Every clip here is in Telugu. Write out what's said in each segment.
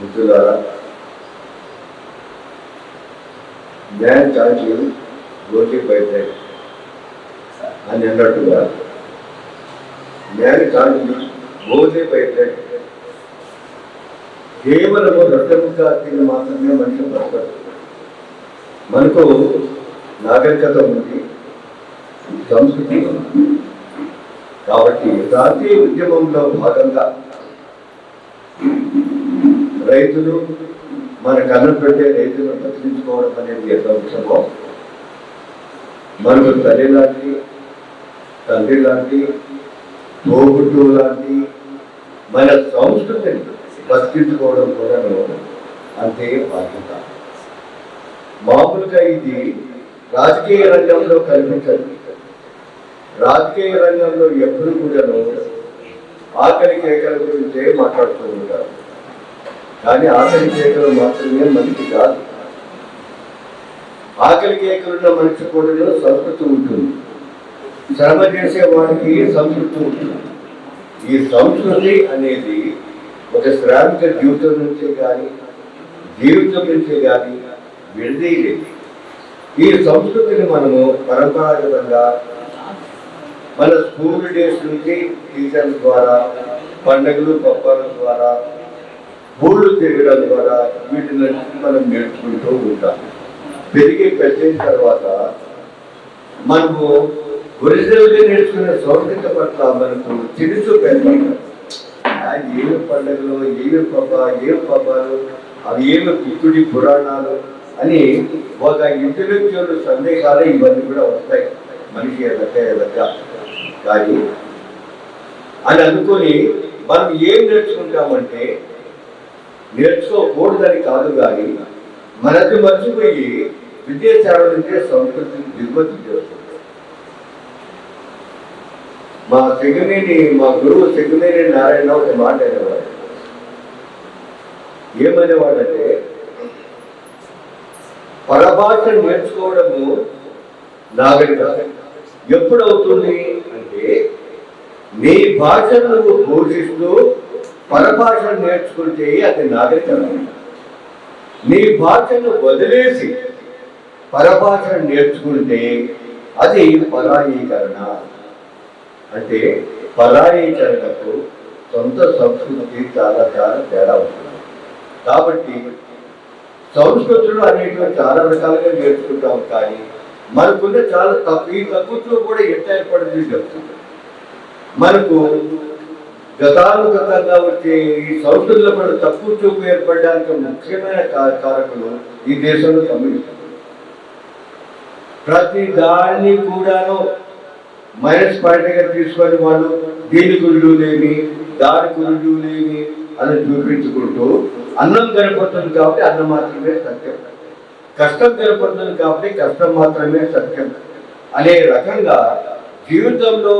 మిత్రులారా, న్యాయం చాచి గోటి బయట అని అన్నట్టుగా న్యాయం చాచి గోటి బయట కేవలము రక్తముగా తిని మాత్రమే మనిషి బతకడు. మనకు నాగరికత ఉంది, సంస్కృతి ఉంది. కాబట్టి జాతీయ ఉద్యమంలో భాగంగా రైతులు మన కన్ను పెట్టే రైతులను రక్షించుకోవడం అనేది ఎంత అవసరమో, మనకు తల్లి లాంటి, తండ్రి లాంటి, తోబుట్టు లాంటి మన సంస్కృతిని బతికించుకోవడం కూడా అంతే బాధ్యత. మామూలుగా ఇది రాజకీయ రంగంలో కనిపించదు. రాజకీయ రంగంలో ఎప్పుడు కూడాను ఆకలి కేకల గురించే మాట్లాడుతూ ఉంటారు. కానీ ఆకలి కేకలు మాత్రమే మనిషి కాదు. ఆకలి కేకలున్న మనిషి కూడా సంస్కృతి ఉంటుంది. శ్రమ చేసే వాడికి సంస్కృతి ఉంటుంది. ఈ సంస్కృతి అనేది ఒక శ్రామిక జీవితం నుంచే కానీ జీవితం నుంచే కానీ విడదీయలేదు. ఈ సంస్కృతిని మనము పరంపరాగతంగా మన స్కూల్ డేస్ నుంచి టీచర్ల ద్వారా, పండుగలు పబ్బాల ద్వారా, ఊళ్ళు తిరగడం ద్వారా వీటిని మనం నేర్చుకుంటూ ఉంటాం. పెరిగి పెద్దయిన తర్వాత మనము ఒరిజినల్గా నేర్చుకునే సంస్కృతి పట్ల మనకు చిరుచు పెద్దలు ఏమి పండుగలు, ఏమి పబ్బాలు, అవి ఏమి పుట్టుడి పురాణాలు అని ఒక ఇంటలెక్చువల్ సందేహాలు ఇవన్నీ కూడా వస్తాయి మనిషి ఎదక్క. కానీ అని అనుకొని మనం ఏం నేర్చుకుంటామంటే నేర్చుకోకూడదని కాదు, కానీ మనకు మర్చిపోయి విద్యాసేవల నుంచే సంస్కృతిని దిగుమతి చేస్తుంది. మా గురువు సెగ్గునేని నారాయణ ఒక మాట అనేవాడు. ఏమనేవాడంటే, పరభాష నేర్చుకోవడము నాగరికత ఎప్పుడు అవుతుంది అంటే, నీ భాషను నువ్వు పోషిస్తూ పరభాష నేర్చుకుంటే అది నాగరికత. నీ భాషను వదిలేసి పరభాష నేర్చుకుంటే అది పరాయీకరణ. అంటే పరాయీకరణకు సొంత సంస్కృతి చాలా చాలా తేడా ఉంటుంది. కాబట్టి సంస్కృతులు అనేటివి చాలా రకాలుగా నేర్చుకుంటాం. కానీ మనకున్న చాలా ఈ తక్కువలో కూడా ఎంత ఏర్పడింది చెప్తుంది. మనకు గతానుగతంగా వచ్చే ఈ సంస్కృతుల పట్ల తక్కువ చూపు ఏర్పడడానికి ముఖ్యమైన కారకులు ఈ దేశంలో కమ్యూనిస్ట్. ప్రతి దాన్ని కూడాను మైనస్ పాయింట్గా తీసుకొని వాళ్ళు దీని గురుడు లేని, దాని గురుడు లేని అని చూపించుకుంటూ, అన్నం కనపడుతుంది కాబట్టి అన్నం మాత్రమే సత్యం, కష్టం కనపడుతుంది కాబట్టి కష్టం మాత్రమే సత్యం అనే రకంగా జీవితంలో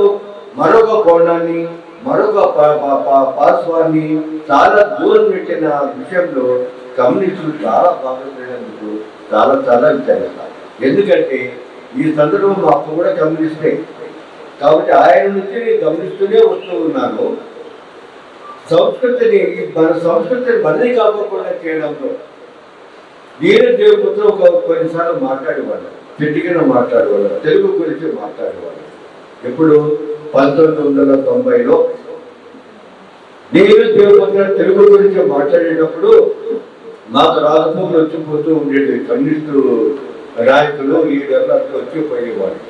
మరొక కోణాన్ని, మరొక పార్శ్వాన్ని చాలా దూరం పెట్టిన విషయంలో కమ్యూనిస్టులు చాలా బాగుపడినందుకు చాలా చాలా విచారిస్తారు. ఎందుకంటే ఈ సందర్భం మాకు కూడా కమ్యూనిస్టే కాబట్టి ఆయన నుంచి నేను గమనిస్తూనే వస్తూ ఉన్నాను. సంస్కృతిని, మన సంస్కృతిని మళ్ళీ కాకుండా చేయడంలో నేను దేవుడితో కొన్నిసార్లు మాట్లాడేవాళ్ళు, చెట్టుకిన మాట్లాడేవాళ్ళు, తెలుగు గురించి మాట్లాడేవాళ్ళు. ఎప్పుడు 1990లో నేను దేవుడు తెలుగు గురించి మాట్లాడేటప్పుడు మాకు రాజభూములు వచ్చిపోతూ ఉండేది. కమ్యూనిస్టు నాయకులు లీడర్లు అట్లా వచ్చిపోయేవాళ్ళు.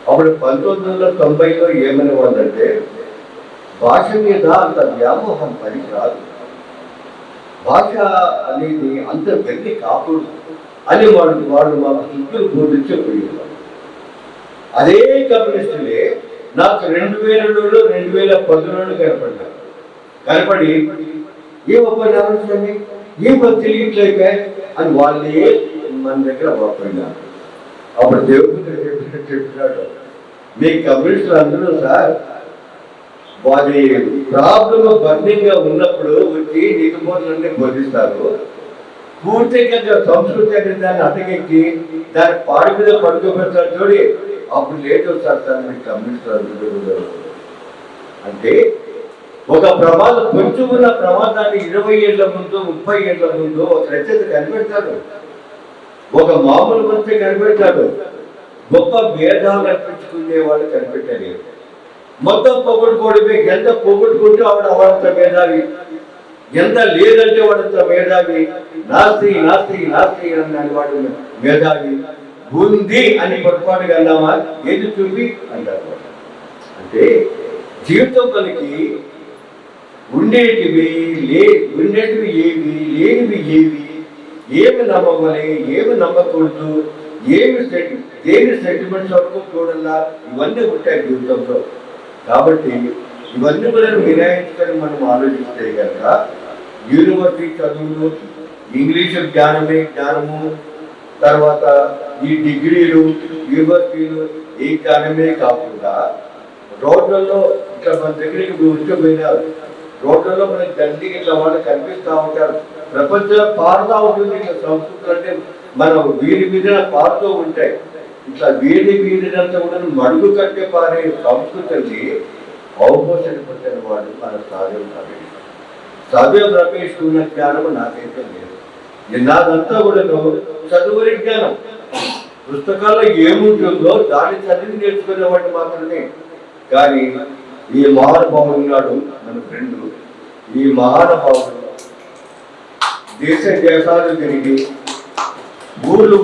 అప్పుడు 1990లో ఏమని వాళ్ళంటే, భాష మీద అంత వ్యామోహం పనికి రాదు, భాష అనేది అంత వెళ్ళి కాకూడదు అని వాళ్ళు మాకు చుట్టూ బోధించిపోయేవాళ్ళు. అదే కమ్యూనిస్టులే నాకు 2000లో 2010లో కనపడి ఏమొప్పండి ఏం పని తెలియట్లేక అని వాళ్ళే మన దగ్గర వాపోయినారు. అప్పుడు దేవుడు చెప్పినాడు, మీ కమ్యూనిస్టులు అందరూ సార్ వారి ప్రాబ్లం బర్నింగ్ గా ఉన్నప్పుడు వచ్చి నీటి బోధనని బోధిస్తారు, పూర్తిగా సంస్కృతి అనే దాన్ని అటకెక్కి దాని పాడి మీద పడుకోబెడతారు చూడి, అప్పుడు లేట్ వస్తారు సార్ మీ కమ్యూనిస్టులు అందరూ. అంటే ఒక ప్రమాదం కొంచెం ఉన్న ప్రమాదాన్ని 20 ఏళ్ల ముందు 30 ఏళ్ల ముందు ఒక రచయిత కనిపెడతాడు, ఒక మామూలు మంత్రి కనిపెడతాడు, గొప్ప భేదాలు అర్పించుకునే వాళ్ళు కనిపెట్టలేరు. మొత్తం పొగట్టుకోవడమే, ఎంత పొగట్టుకుంటే వాడంత మేధావి, ఎంత లేదంటే వాడంత మేధావి, నాస్తి నాస్తి నాస్తి అన్నాడు వాడు మేధావి, ఉంది అని పొరపాటుగా అన్నామా ఏది చూపి అంటారు. అంటే జీవితం మనకి ఉండేటివి ఏవి, లేనివి ఏవి, ఏమి నమ్మవలే, ఏమి నమ్మకూడదు, దేని సెటిల్మెంట్స్ వరకు చూడాలా, ఇవన్నీ ఉంటాయి జీవితంలో. కాబట్టి ఇవన్నీ కూడా నిర్ణయించుకొని మనం ఆలోచిస్తే కనుక యూనివర్సిటీ చదువులు, ఇంగ్లీషు జ్ఞానము, తర్వాత ఈ డిగ్రీలు, యూనివర్సిటీలు ఈ జ్ఞానమే కాకుండా రోడ్లలో ఇట్లా మన దగ్గరికి ఉద్యోగపోయినారు, రోడ్లలో మనకి దండికి ఇట్లా వాళ్ళు కనిపిస్తూ ఉంటారు. ప్రపంచం పారుతూ ఉంటుంది. ఇట్లా సంస్కృతులు అంటే మనం వీరి మీద పారుతూ ఉంటాయి. ఇట్లా వీరినంతా కూడా మడుగు కట్టే పారే సంస్కృతిని అవపోషణ వాడు మన సాధ్యం రమేష్ ఉన్న జ్ఞానము నాకైతే లేదు. నాదంతా కూడా చదువుని జ్ఞానం, పుస్తకాల్లో ఏముంటుందో దాన్ని చదివి నేర్చుకునేవాడు మాత్రమే. కానీ ఈ మహానుభావుడు ఉన్నాడు మన ఫ్రెండ్, ఈ మహానుభావుడు దేశాలు తిరిగి, ఊళ్ళు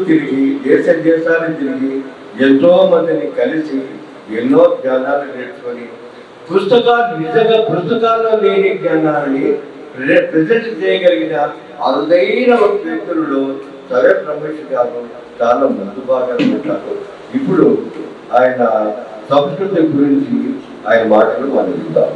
తిరిగి, దేశాలు తిరిగి ఎంతో మందిని కలిసి ఎన్నో జ్ఞానాలు నేర్చుకొని నిజంగా పుస్తకాల్లో లేని జ్ఞానాన్ని ప్రజెంట్ చేయగలిగిన అరుదైన వ్యక్తులలో సరే రమేష్ గారు చాలా ముందు బాగా ఉంటారు. ఇప్పుడు ఆయన సంస్కృతి గురించి ఆయన మాటలు మనం విందాం.